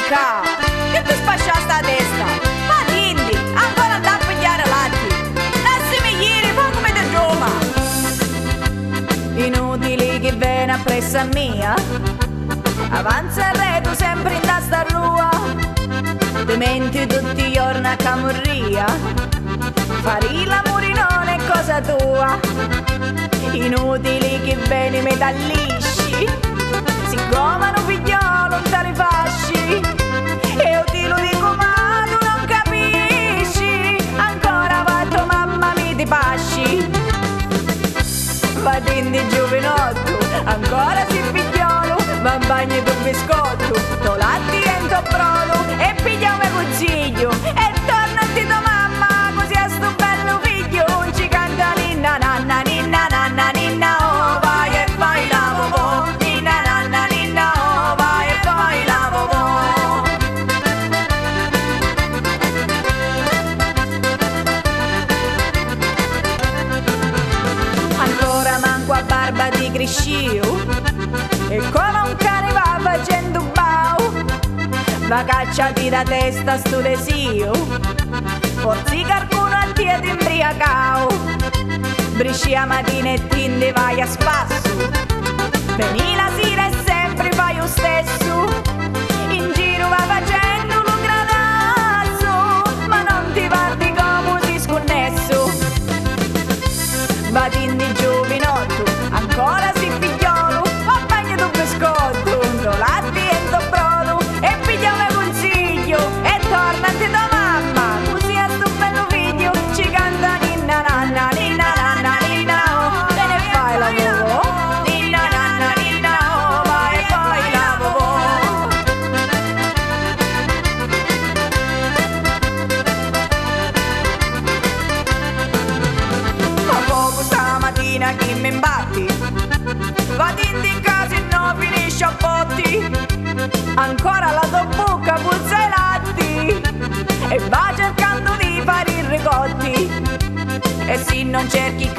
ca, che ti spaccia sta testa? Ma quindi, ancora andare a pigliare latte. Lassimi ieri, fa come te Roma. Inutili che viene appresso a mia, avanza il re tu sempre in testa rua. Ti menti tutti i giorni a camurria, fare l'amore non è cosa tua. Inutili che vieni metallisci, siccome un figliolo non te li fasci. E io ti lo dico ma tu non capisci, ancora fatto mamma mi ti pasci. Vadi di giovinotto, ancora si figliolo, ma bagni tu biscotto, to latti e to brodo, e piglia un consiglio, e tornati tua mamma, così a sto bello figlio, ci canta ninna nanna ninna nanna ninna, oh vai e fai la vovò, ninna nanna ninna, oh vai e fai la vovò. Ancora manco a barba di crescio, e come un cane va facendo bau, va cacciati da testa sto desio, forse qualcuno a te ti imbriacao, brisci a mattina e tinde vai a spasso, veni la sera e sempre fai lo stesso, in giro va facendo lo gradasso, ma non ti guardi come si sconnesso. Vadi di giovinotto, ancora si figliolo, ma bagno tu biscotto, do latti e do brodo, e piglia un consiglio, e tornati da mamma, così a sto bello figlio, ci canta ninna nanna, ninna nanna, ninna oh, te ne fai la vovò, ninna nanna, ninna oh, vai e fai la vovò. Ma poco stamattina chi mi imbatti, vado in casa e non finisce a botti, ancora la tua bocca puzza i latti, e va cercando di fare i ricotti, e se non cerchi